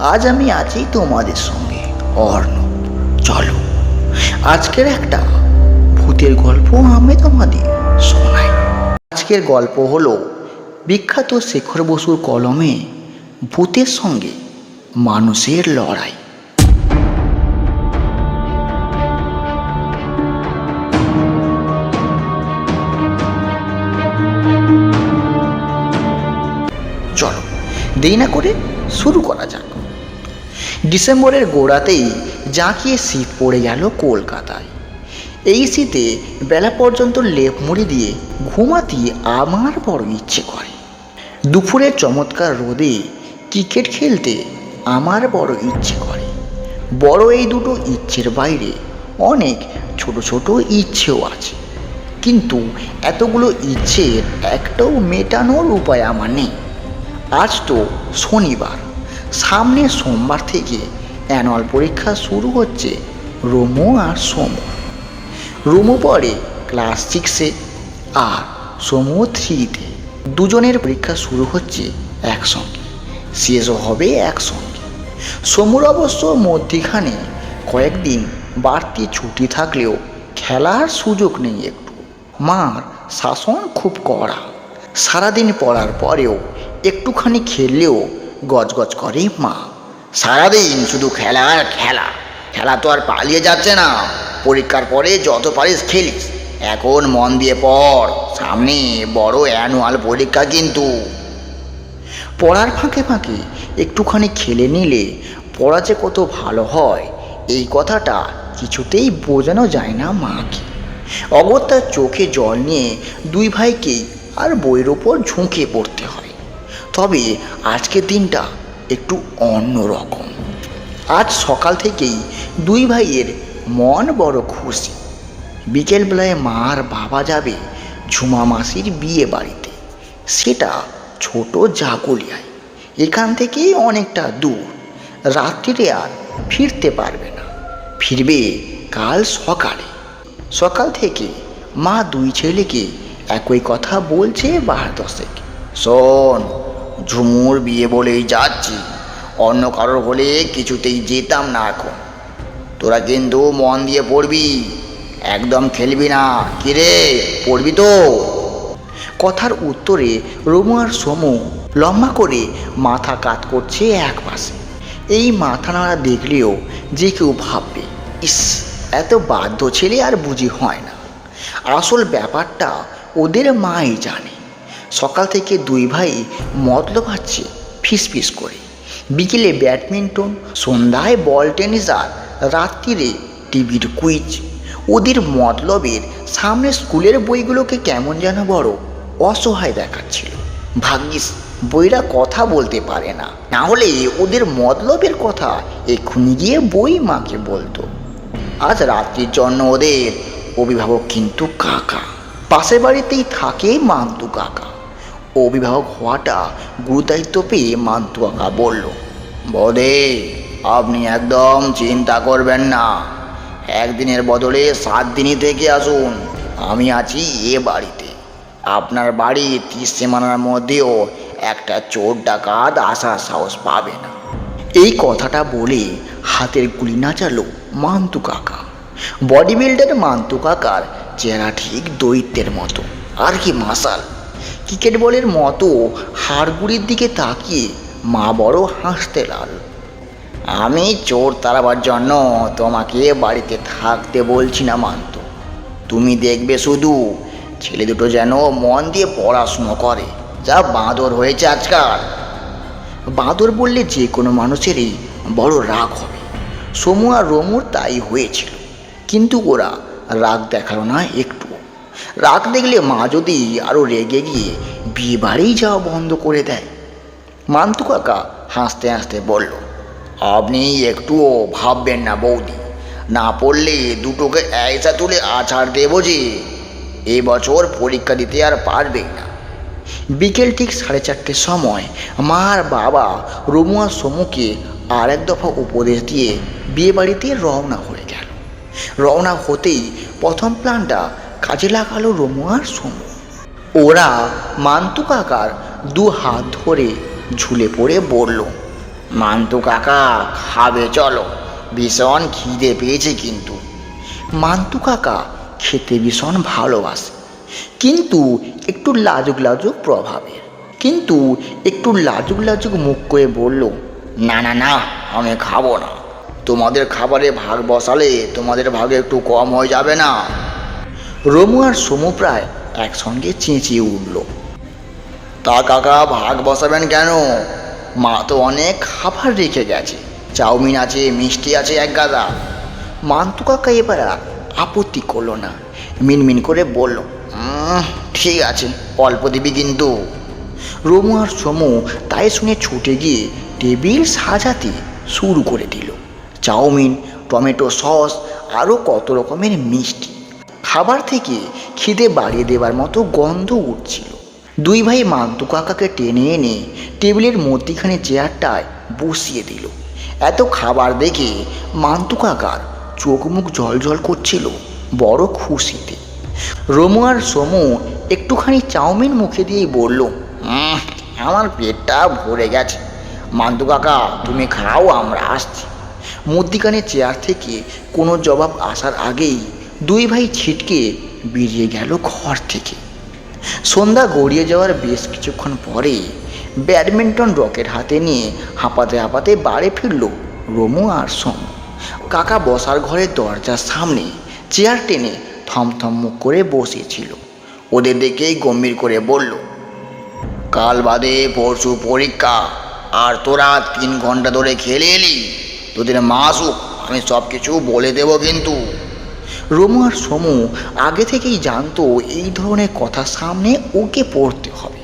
আজ আমি আছি তোমাদের সঙ্গে অর্ণব। চলো আজকের একটা ভূতের গল্প আমি তোমাদের শোনাই। আজকের গল্প হলো বিখ্যাত শেখর বসুর কলমে ভূতের সঙ্গে মানুষের লড়াই। চলো দেরি না করে শুরু করা যাক। ডিসেম্বরের গোড়াতেই জাঁকিয়ে শীত পড়ে গেল কলকাতায়। এই শীতে বেলা পর্যন্ত লেপ মুড়ি দিয়ে ঘুমাতে আমার বড় ইচ্ছে করে। দুপুরের চমৎকার রোদে ক্রিকেট খেলতে আমার বড় ইচ্ছে করে। বড় এই দুটো ইচ্ছের বাইরে অনেক ছোট ছোট ইচ্ছেও আছে, কিন্তু এতগুলো ইচ্ছের একটাও মেটানোর উপায় আমার নেই। আজ তো শনিবার, সামনে সোমবার থেকে অ্যানুয়াল পরীক্ষা শুরু হচ্ছে রোমো আর সোমু। রোমো পড়ে ক্লাস 6-এ আর সোমু 3-তে। দুজনের পরীক্ষা শুরু হচ্ছে একসঙ্গে, শেষও হবে একসঙ্গে। সোমুর অবশ্য মধ্যিখানে কয়েকদিন বাড়তি ছুটি থাকলেও খেলার সুযোগ নেই একটু। মার শাসন খুব কড়া। সারাদিন পড়ার পরেও একটুখানি খেললেও গজগজ করে মা। সারাদিন শুধু খেলা আর খেলা, খেলা তো আর পালিয়ে যাচ্ছে না। পরীক্ষার পরে যত পারিস খেলিস, এখন মন দিয়ে পড়, সামনে বড় অ্যানুয়াল পরীক্ষা কিন্তু। পড়ার ফাঁকে ফাঁকে একটুখানি খেলে নিলে পড়া যে কত ভালো হয় এই কথাটা কিছুতেই বোঝানো যায় না মাকে। অগত্যা চোখে জল নিয়ে দুই ভাইকেই আর বইয়ের ওপর ঝুঁকে পড়তে হয়। তবে আজকের দিনটা একটু অন্য রকম। আজ সকাল থেকেই দুই ভাইয়ের মন বড় খুশি। বিকেলবেলায় মা আর বাবা যাবে ঝুমা মাসির বিয়ে বাড়িতে। সেটা ছোট জাগুলিয়ায়, এখান থেকেই অনেকটা দূর। রাত্রিরে আর ফিরতে পারবে না, ফিরবে কাল সকালে। সকাল থেকে মা দুই ছেলেকে একই কথা বলছে 12-10। শোন, ঝুমুর বিয়ে বলেই যাচ্ছি, অন্য কারোর হলে কিছুতেই যেতাম না এখন। তোরা কিন্তু মন দিয়ে পড়বি, একদম খেলবি না। কিরে, পড়বি তো? কথার উত্তরে রোমু আর সোমু লম্বা করে মাথা কাত করছে এক পাশে। এই মাথা নাড়া দেখলেও যে কেউ ভাববে, ইস, এত বাধ্য ছেলে আর বুঝি হয় না। আসল ব্যাপারটা ওদের মাই জানে। সকাল থেকে দুই ভাই মতলব আছে ফিসফিস করে। বিকেলে ব্যাডমিন্টন, সন্ধ্যায় বল টেনিস আর রাত্রিরে টিভির কুইজ। ওদের মতলবের সামনে স্কুলের বইগুলোকে কেমন যেন বড় অসহায় দেখাচ্ছিল। ভাগ্যিস বইরা কথা বলতে পারে না, না হলে ওদের মতলবের কথা এক্ষুনি গিয়ে বই মাকে বলতো। আজ রাত্রির জন্য ওদের অভিভাবক কিন্তু কাকা। পাশের বাড়িতেই থাকে মান্তু কাকা। অভিভাবক হওয়াটা গুরুদায়িত্ব পেয়ে মান্তু কাকা বলল, বৌদি, আপনি একদম চিন্তা করবেন না, একদিনের বদলে 7 দিনই থেকে আসুন। আমি আছি এ বাড়িতে। আপনার বাড়ির 30 সীমানার মধ্যেও একটা চোর ডাকাত আসার সাহস পাবে না। এই কথাটা বলে হাতের গুলি নাচালো মান্তু কাকা। বডি বিল্ডার মান্তু কাকার চেহারা ঠিক দৈত্যের মতো, আর কি মাসাল। ক্রিকেট বলের মতো হাড়গুড়ির দিকে তাকিয়ে মা বড় হাসতে লাগল। আমি চোর তাড়াবার জন্য তোমাকে বাড়িতে থাকতে বলছি না মান্তু। তুমি দেখবে শুধু ছেলে দুটো যেন মন দিয়ে পড়াশুনো করে। যা বাঁদর হয়েছে আজকাল। বাঁদর বললে যে কোনো মানুষেরই বড় রাগ হবে। সোমু আর রোমুর তাই হয়েছিল, কিন্তু ওরা রাগ দেখালো না একটু। রাগ দেখলে মা যদি আরও রেগে গিয়ে বিয়ে বাড়ি যাওয়া বন্ধ করে দেয়। মান্তু কাকা হাসতে হাসতে বলল, আপনি একটুও ভাববেন না বৌদি, না পড়লে দুটোকে ऐसा তুলে আছাড় দেবো যে এবছর পরীক্ষা দিতে আর পারবেই না। বিকেল ঠিক 4:30 সময় মা আর বাবা রোমু আর সোমুকে আর এক দফা উপদেশ দিয়ে বিয়ে বাড়িতে রওনা হয়ে গেল। রওনা হতেই প্রথম প্ল্যানটা কাজে লাগালো রোমু আর সোমু। ওরা মান্তু কাকার 2 হাত ধরে ঝুলে পড়ে বলল, মান্তু কাকা খাবে চলো, ভীষণ খিদে পেয়েছে কিন্তু। মান্তু কাকা খেতে ভীষণ ভালোবাসে, কিন্তু একটু লাজুক লাজুক প্রভাবের। একটু লাজুক মুখ করে বলল, না না না, আমি খাবো না। তোমাদের খাবারে ভাগ বসালে তোমাদের ভাগে একটু কম হয়ে যাবে না? রমু আর সমু প্রায় একসঙ্গে চেঁচিয়ে উঠল। তা কাকা ভাগ বসাবেন কেন? মা তো অনেক খাবার রেখে গেছে, চাউমিন আছে, মিষ্টি আছে এক গাদা। মান্তু কাকা এবার আর আপত্তি করলো না, মিনমিন করে বলল, ঠিক আছে, অল্প দিবি কিন্তু। রমু আর সমু তাই শুনে ছুটে গিয়ে টেবিল সাজাতে শুরু করে দিল। চাউমিন, টমেটো সস, আরও কত রকমের মিষ্টি। খাবার থেকে খিদে বাড়িয়ে দেবার মতো গন্ধ উঠছিল। দুই ভাই মান্তু কাকাকে টেনে এনে টেবিলের মধ্যিখানে চেয়ারটায় বসিয়ে দিল। এত খাবার দেখে মান্তু কাকার চোখ মুখ জল করছিল বড় খুশিতে। রমু আর সমু একটুখানি চাউমিন মুখে দিয়েই বলল, আমার পেটটা ভরে গেছে, মান্তু কাকা তুমি খাও, আমরা আসছি। মধ্যিখানে চেয়ার থেকে কোনো জবাব আসার আগেই দুই ভাই ছিটকে বেরিয়ে গেল ঘর থেকে। সন্ধ্যা গড়িয়ে যাওয়ার বেশ কিছুক্ষণ পরে ব্যাডমিন্টন রকেট হাতে নিয়ে হাঁপাতে বাড়ি ফিরল রমু আর সমু। কাকা বসার ঘরের দরজার সামনে চেয়ার টেনে থমথম মুখ করে বসেছিল। ওদের দেখেই গম্ভীর করে বলল, কাল বাদে পরশু পরীক্ষা, আর তোরা 3 ঘন্টা ধরে খেলে এলি। তোদের মা আসুক, আমি সব কিছু বলে দেব কিন্তু। রমু আর সমু আগে থেকেই জানতো এই ধরনের কথা সামনে ওকে পড়তে হবে,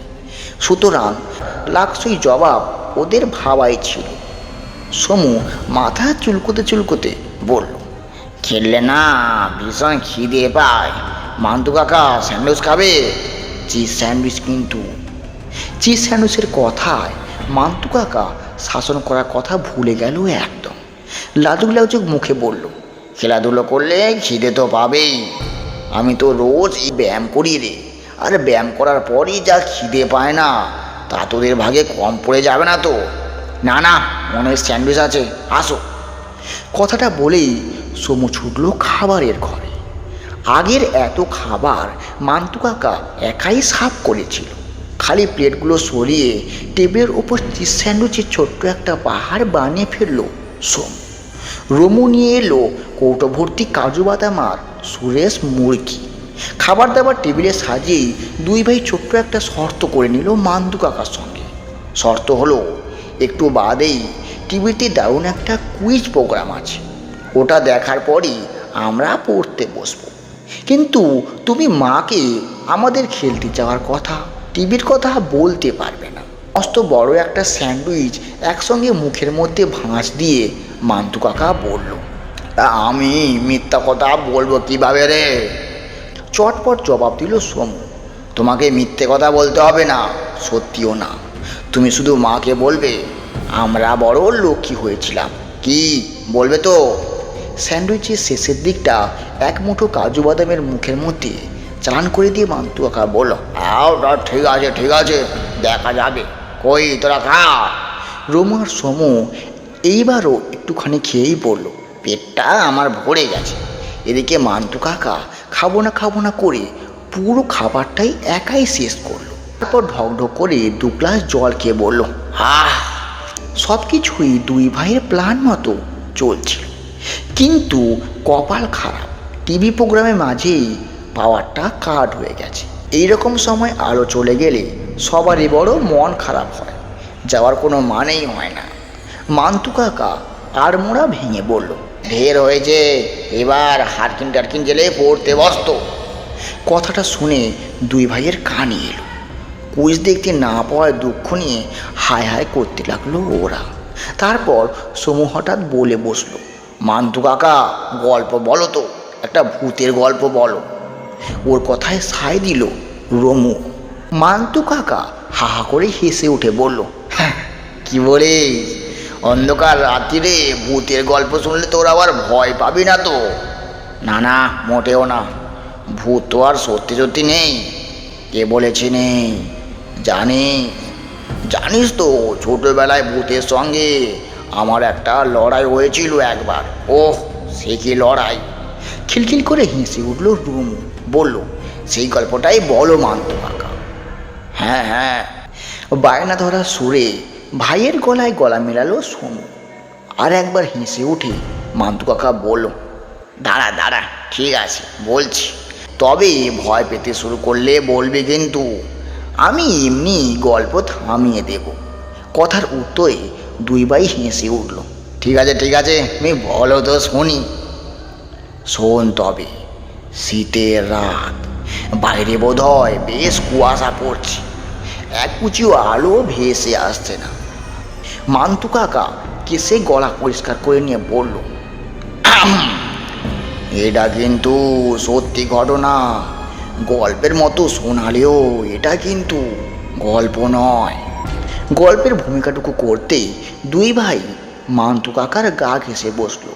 সুতরাং লাক্সই জবাব ওদের ভাবাই ছিল। সমু মাথা চুলকোতে বলল, খেললে না ভীষণ খিদে পায়। মান্তু কাকা স্যান্ডউইচ খাবে? চিজ স্যান্ডউইচ কিন্তু। চিজ স্যান্ডউইচের কথায় মান্তু কাকা শাসন করার কথা ভুলে গেল একদম। লাজুক মুখে বলল, খেলাধুলো করলে খিদে তো পাবেই। আমি তো রোজ ব্যায়াম করি রে, আর ব্যায়াম করার পরই যা খিদে পায় না, তা তোদের ভাগে কম পড়ে যাবে না তো? না না, মনে হয় স্যান্ডউইচ আছে, আসো। কথাটা বলেই সমু ছুটল খাবারের ঘরে। আগের এত খাবার মান্তু কাকা একাই সাফ করেছিল। খালি প্লেটগুলো সরিয়ে টেবিলের ওপর চিজ স্যান্ডউইচের ছোট্ট একটা পাহাড় বানিয়ে ফেলল সমু। রমু নিয়ে এলো কৌটো ভর্তি কাজু বাদাম আর সুরেশ মুরগি। খাবার দাবার টেবিলে সাজিয়েই দুই ভাই ছোট্ট একটা শর্ত করে নিল মান্তু কাকার সঙ্গে। শর্ত হলো, একটু বাদেই টিভিতে দারুণ একটা কুইজ প্রোগ্রাম আছে, ওটা দেখার পরই আমরা পড়তে বসবো। কিন্তু তুমি মাকে আমাদের খেলতে যাওয়ার কথা, টিভির কথা বলতে পারবে না। মস্ত বড় একটা স্যান্ডউইচ একসঙ্গে মুখের মধ্যে ভাঁজ দিয়ে মান্তু কাকা বলল, আমি মিথ্যা কথা বলবো কিভাবে রে? চটপট জবাব দিল সমু, তোমাকে মিথ্যে কথা বলতে হবে না, সত্যিও না। তুমি শুধু মাকে বলবে আমরা বড় লক্ষ্মী হয়েছিলাম। কি বলবে তো? স্যান্ডউইচের শেষের দিকটা এক মুঠো কাজু বাদামের মুখের মধ্যে চালান করে দিয়ে মান্তু কাকা বলল, ঠিক আছে, দেখা যাবে, কই তোরা খা। রমু আর সমু এইবারও একটুখানি খেয়েই বলল, পেটটা আমার ভরে গেছে। এদিকে মান্তু কাকা খাবো না করে পুরো খাবারটাই একাই শেষ করলো। তারপর ঢক করে 2 গ্লাস জল খেয়ে বলল, সব কিছুই দুই ভাইয়ের প্ল্যান মতো চলছিল। কিন্তু কপাল খারাপ, টিভি প্রোগ্রামের মাঝেই পাওয়ারটা কাট হয়ে গেছে। এইরকম সময় আলো চলে গেলে সবারই বড় মন খারাপ হয়, যাওয়ার কোনো মানেই হয় না। মান্তু কাকা আর মোড়া ভেঙে বলল, ঢের হয়েছে, এবার হারকিন জেলে পড়তে বসত। কথাটা শুনে দুই ভাইয়ের কানে এলো। কুইজ দেখতে না পাওয়ার দুঃখ নিয়ে হায় করতে লাগলো ওরা। তারপর সমু হঠাৎ বলে বসলো, মান্তু কাকা গল্প বলো তো, একটা ভূতের গল্প বলো। ওর কথায় সায় দিল রমু। মান্তু কাকা হাহা করে হেসে উঠে বলল, কি বলিস? অন্ধকার রাত্রিরে ভূতের গল্প শুনলে তোর আবার ভয় পাবি না তো? না, মোটেও না। ভূত তো আর সত্যি নেই। কে বলেছে নেই? জানিস, জানিস তো ছোটবেলায় ভূতের সঙ্গে আমার একটা লড়াই হয়েছিল একবার। ওহ, সে কি লড়াই! খিলখিল করে হেসে উঠল রুমু। বলল, সেই গল্পটাই বলো মান্তু কাকা। হ্যাঁ হ্যাঁ, বায়না ধরা সুরে ভাইয়ের গলায় গলা মেলালো সোনু। আর একবার হেসে উঠে মান্তু কাকা বলল, দাঁড়া দাঁড়া, ঠিক আছে বলছি, তবে ভয় পেতে শুরু করলে বলবে কিন্তু, আমি এমনি গল্প থামিয়ে দেব। কথার উত্তরে দুই ভাই হেসে উঠল। ঠিক আছে ঠিক আছে, তুমি বলো তো শুনি। শোন তবে, শীতের রাত, বাইরে বোধহয় বেশ কুয়াশা পড়ছে, এক কুচিও আলো ভেসে আসছে না। মান্তু কাকা কেসে গলা পরিষ্কার করে নিয়ে বলল, এটা কিন্তু সত্যি ঘটনা। গল্পের মতো শোনালেও এটা কিন্তু গল্প নয়। গল্পের ভূমিকাটুকু করতেই দুই ভাই মান্তু কাকার গা ঘেঁষে বসলো।